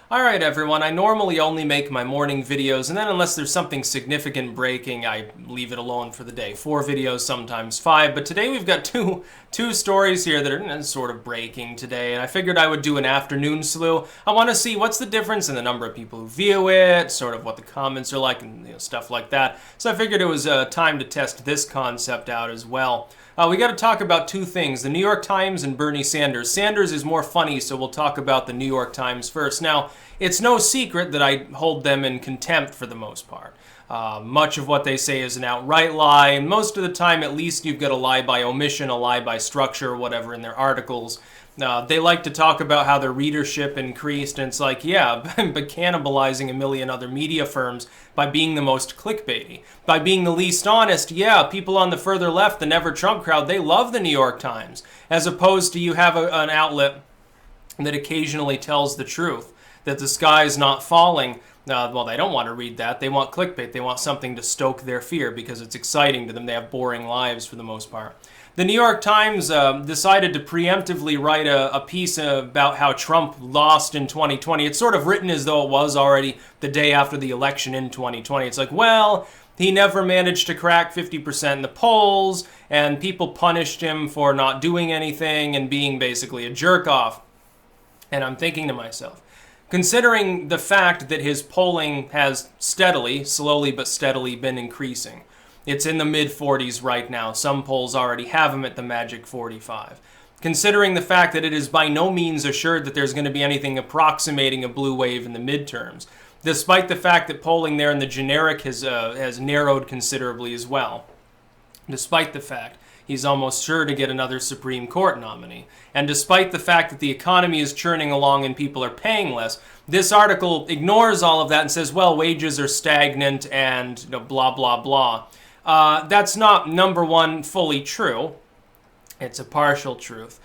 Alright everyone, I normally only make my morning videos, and then unless there's something significant breaking, I leave it alone for the day. 4 videos, sometimes 5, but today we've got two stories here that are sort of breaking today, and I figured I would do an afternoon slew. I want to see what's the difference in the number of people who view it, sort of what the comments are like, and stuff like that. So I figured it was time to test this concept out as well. We got to talk about two things, the New York Times and Bernie Sanders. Sanders is more funny, so we'll talk about the New York Times first. Now, it's no secret that I hold them in contempt for the most part. Much of what they say is an outright lie, and most of the time at least you've got a lie by omission, a lie by structure, whatever in their articles. They like to talk about how their readership increased, and it's like, yeah, but cannibalizing a million other media firms by being the most clickbaity. By being the least honest, yeah, people on the further left, the Never Trump crowd, they love the New York Times, as opposed to you have an outlet that occasionally tells the truth, that the sky's not falling. Well, they don't want to read that. They want clickbait. They want something to stoke their fear because it's exciting to them. They have boring lives for the most part. The New York Times decided to preemptively write a piece about how Trump lost in 2020. It's sort of written as though it was already the day after the election in 2020. It's like, well, he never managed to crack 50% in the polls, and people punished him for not doing anything and being basically a jerk-off. And I'm thinking to myself, considering the fact that his polling has steadily, slowly but steadily, been increasing. It's in the mid-40s right now. Some polls already have him at the magic 45. Considering the fact that it is by no means assured that there's going to be anything approximating a blue wave in the midterms, despite the fact that polling there in the generic has narrowed considerably as well, despite the fact he's almost sure to get another Supreme Court nominee. And despite the fact that the economy is churning along and people are paying less, this article ignores all of that and says, well, wages are stagnant and blah, blah, blah. That's not, number one, fully true. It's a partial truth.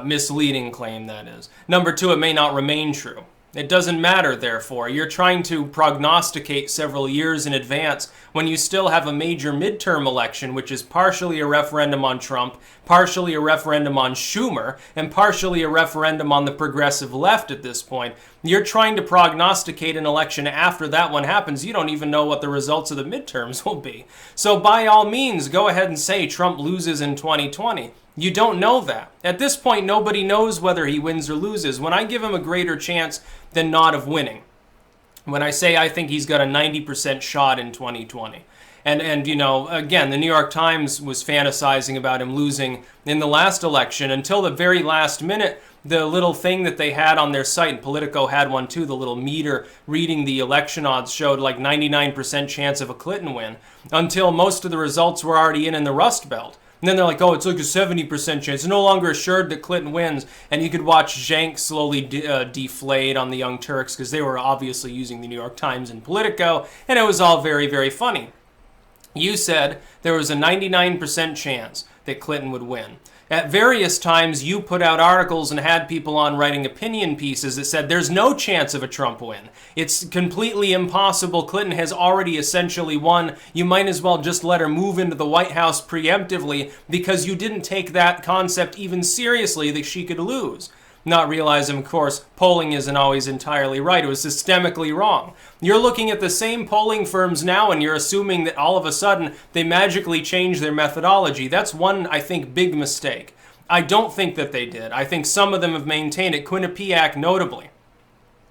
Misleading claim, that is. Number two, it may not remain true. It doesn't matter, therefore. You're trying to prognosticate several years in advance when you still have a major midterm election, which is partially a referendum on Trump, partially a referendum on Schumer, and partially a referendum on the progressive left at this point. You're trying to prognosticate an election after that one happens. You don't even know what the results of the midterms will be. So by all means, go ahead and say Trump loses in 2020. You don't know that. At this point, nobody knows whether he wins or loses. When I give him a greater chance than not of winning, when I say I think he's got a 90% shot in 2020, and again, the New York Times was fantasizing about him losing in the last election until the very last minute. The little thing that they had on their site, and Politico had one too, the little meter reading the election odds showed like 99% chance of a Clinton win, until most of the results were already in the Rust Belt. And then they're like, oh, it's like a 70% chance. It's no longer assured that Clinton wins. And you could watch Cenk slowly deflate on the Young Turks because they were obviously using the New York Times and Politico. And it was all very, very funny. You said there was a 99% chance that Clinton would win. At various times, you put out articles and had people on writing opinion pieces that said there's no chance of a Trump win. It's completely impossible. Clinton has already essentially won. You might as well just let her move into the White House preemptively because you didn't take that concept even seriously that she could lose. Not realizing, of course, polling isn't always entirely right. It was systemically wrong. You're looking at the same polling firms now and you're assuming that all of a sudden they magically changed their methodology. That's one, I think, big mistake. I don't think that they did. I think some of them have maintained it. Quinnipiac notably.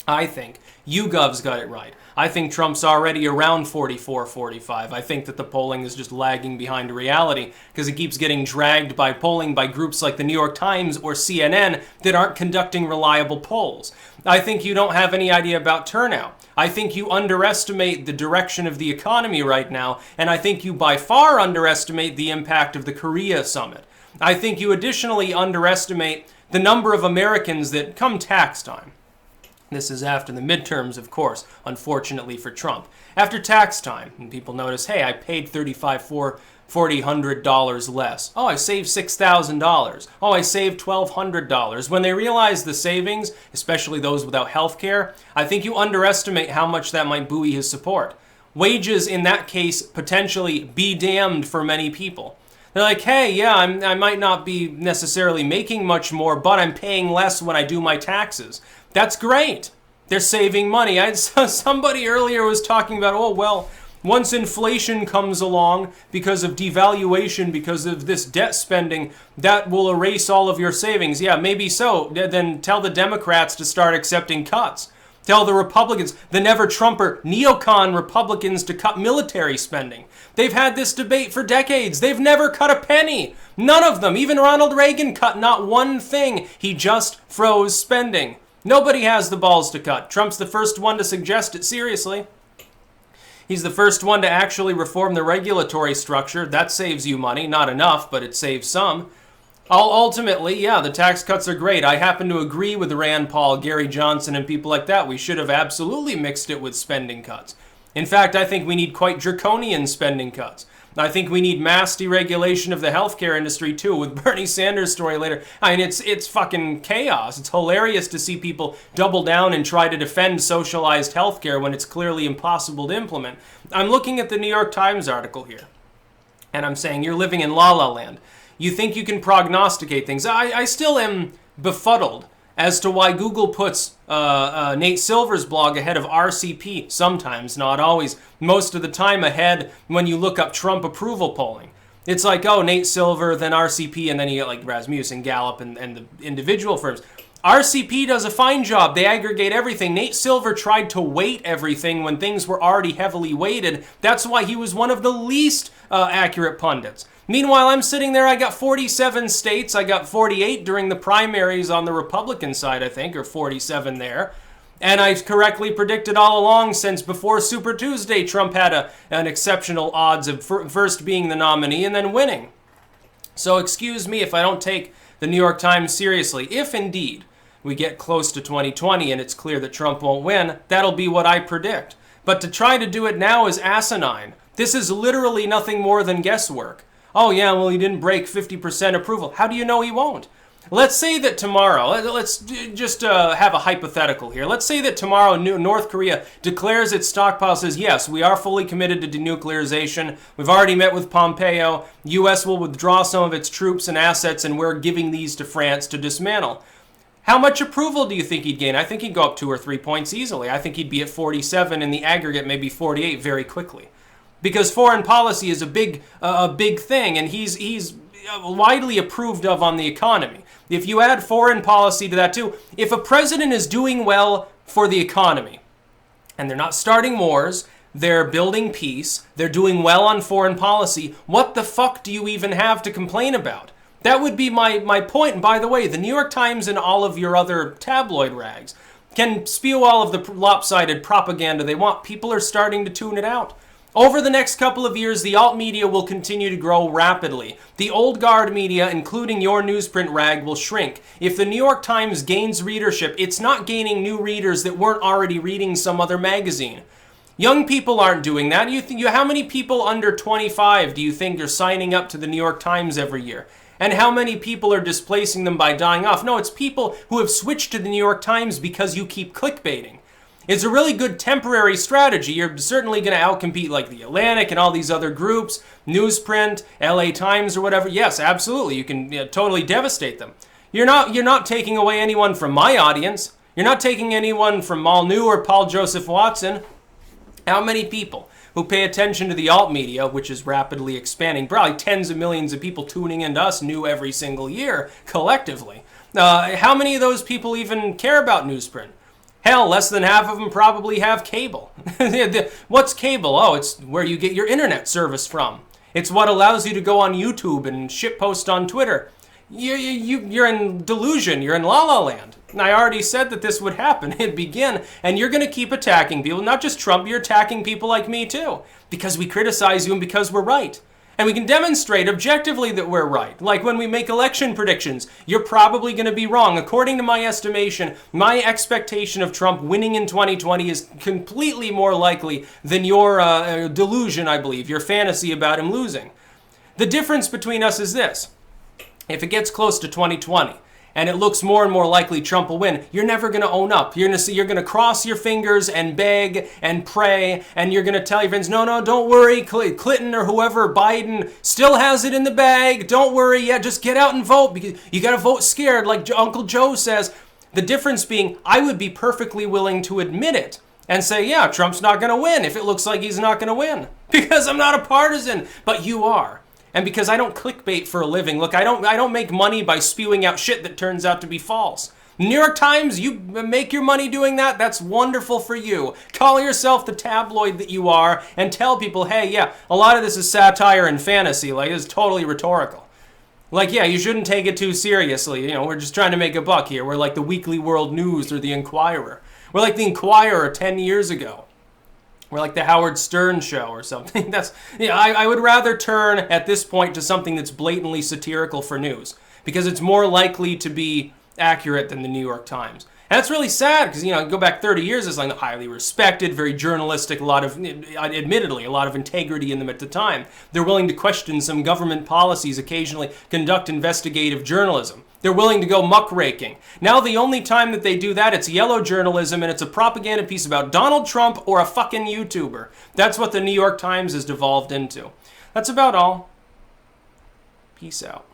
I think YouGov's got it right. I think Trump's already around 44, 45. I think that the polling is just lagging behind reality because it keeps getting dragged by polling by groups like the New York Times or CNN that aren't conducting reliable polls. I think you don't have any idea about turnout. I think you underestimate the direction of the economy right now, and I think you by far underestimate the impact of the Korea summit. I think you additionally underestimate the number of Americans that come tax time. This is after the midterms, of course, unfortunately for Trump. After tax time, and people notice, hey, I paid $3,500 less. Oh, I saved $6,000. Oh, I saved $1,200. When they realize the savings, especially those without health care, I think you underestimate how much that might buoy his support. Wages, in that case, potentially be damned for many people. They're like, hey, yeah, I might not be necessarily making much more, but I'm paying less when I do my taxes. That's great. They're saving money. I saw somebody earlier was talking about, oh, well, once inflation comes along because of devaluation, because of this debt spending, that will erase all of your savings. Yeah, maybe so. Then tell the Democrats to start accepting cuts. Tell the Republicans, the never-Trumper, neocon Republicans, to cut military spending. They've had this debate for decades. They've never cut a penny. None of them. Even Ronald Reagan cut not one thing. He just froze spending. Nobody has the balls to cut. Trump's the first one to suggest it seriously. He's the first one to actually reform the regulatory structure. That saves you money. Not enough, but it saves some. Ultimately, yeah, the tax cuts are great. I happen to agree with Rand Paul, Gary Johnson, and people like that. We should have absolutely mixed it with spending cuts. In fact, I think we need quite draconian spending cuts. I think we need mass deregulation of the healthcare industry, too, with Bernie Sanders' story later. I mean, it's fucking chaos. It's hilarious to see people double down and try to defend socialized healthcare when it's clearly impossible to implement. I'm looking at the New York Times article here, and I'm saying you're living in La La Land. You think you can prognosticate things. I still am befuddled as to why Google puts Nate Silver's blog ahead of RCP. Sometimes, not always. Most of the time ahead when you look up Trump approval polling. It's like, oh, Nate Silver, then RCP, and then you get like Rasmussen, Gallup, and the individual firms. RCP does a fine job. They aggregate everything. Nate Silver tried to weight everything when things were already heavily weighted. That's why he was one of the least accurate pundits. Meanwhile, I'm sitting there, I got 47 states, I got 48 during the primaries on the Republican side, I think, or 47 there. And I correctly predicted all along since before Super Tuesday, Trump had an exceptional odds of first being the nominee and then winning. So excuse me if I don't take the New York Times seriously. If indeed we get close to 2020 and it's clear that Trump won't win, that'll be what I predict. But to try to do it now is asinine. This is literally nothing more than guesswork. Oh yeah, well he didn't break 50% approval. How do you know he won't? Let's say that tomorrow, let's just have a hypothetical here. Let's say that tomorrow North Korea declares its stockpile, says, yes, we are fully committed to denuclearization. We've already met with Pompeo. U.S. will withdraw some of its troops and assets, and we're giving these to France to dismantle. How much approval do you think he'd gain? I think he'd go up 2 or 3 points easily. I think he'd be at 47 in the aggregate, maybe 48 very quickly. Because foreign policy is a big thing, and he's widely approved of on the economy. If you add foreign policy to that too, if a president is doing well for the economy, and they're not starting wars, they're building peace, they're doing well on foreign policy, what the fuck do you even have to complain about? That would be my point. And by the way, the New York Times and all of your other tabloid rags can spew all of the lopsided propaganda they want. People are starting to tune it out. Over the next couple of years, the alt media will continue to grow rapidly. The old guard media, including your newsprint rag, will shrink. If the New York Times gains readership, it's not gaining new readers that weren't already reading some other magazine. Young people aren't doing that. How many people under 25 do you think are signing up to the New York Times every year? And how many people are displacing them by dying off? No, it's people who have switched to the New York Times because you keep clickbaiting. It's a really good temporary strategy. You're certainly going to outcompete like the Atlantic and all these other groups, newsprint, LA Times or whatever. Yes, absolutely. You can totally devastate them. You're not taking away anyone from my audience. You're not taking anyone from Mal New or Paul Joseph Watson. How many people who pay attention to the alt media, which is rapidly expanding, probably tens of millions of people tuning into us new every single year collectively. How many of those people even care about newsprint? Hell, less than half of them probably have cable. What's cable? Oh, it's where you get your internet service from. It's what allows you to go on YouTube and shitpost on Twitter. You're in delusion. You're in La La Land. And I already said that this would happen. It'd begin. And you're going to keep attacking people. Not just Trump. You're attacking people like me, too. Because we criticize you and because we're right. And we can demonstrate objectively that we're right. Like when we make election predictions, you're probably going to be wrong. According to my estimation, my expectation of Trump winning in 2020 is completely more likely than your delusion, I believe, your fantasy about him losing. The difference between us is this. If it gets close to 2020, and it looks more and more likely Trump will win, you're never going to own up. You're going to cross your fingers and beg and pray, and you're going to tell your friends, no, don't worry, Clinton or whoever, Biden still has it in the bag. Don't worry, just get out and vote, because you got to vote scared, like Uncle Joe says. The difference being, I would be perfectly willing to admit it and say, yeah, Trump's not going to win if it looks like he's not going to win. Because I'm not a partisan, but you are. And because I don't clickbait for a living. Look, I don't make money by spewing out shit that turns out to be false. New York Times, you make your money doing that? That's wonderful for you. Call yourself the tabloid that you are and tell people, hey, yeah, a lot of this is satire and fantasy. Like, it's totally rhetorical. Like, yeah, you shouldn't take it too seriously. You know, we're just trying to make a buck here. We're like the Weekly World News or the Inquirer. We're like the Inquirer 10 years ago. We're like the Howard Stern show or something. I would rather turn at this point to something that's blatantly satirical for news because it's more likely to be accurate than the New York Times. And that's really sad because, go back 30 years, it's like highly respected, very journalistic, admittedly, a lot of integrity in them at the time. They're willing to question some government policies, occasionally conduct investigative journalism. They're willing to go muckraking. Now the only time that they do that, it's yellow journalism and it's a propaganda piece about Donald Trump or a fucking YouTuber. That's what the New York Times has devolved into. That's about all. Peace out.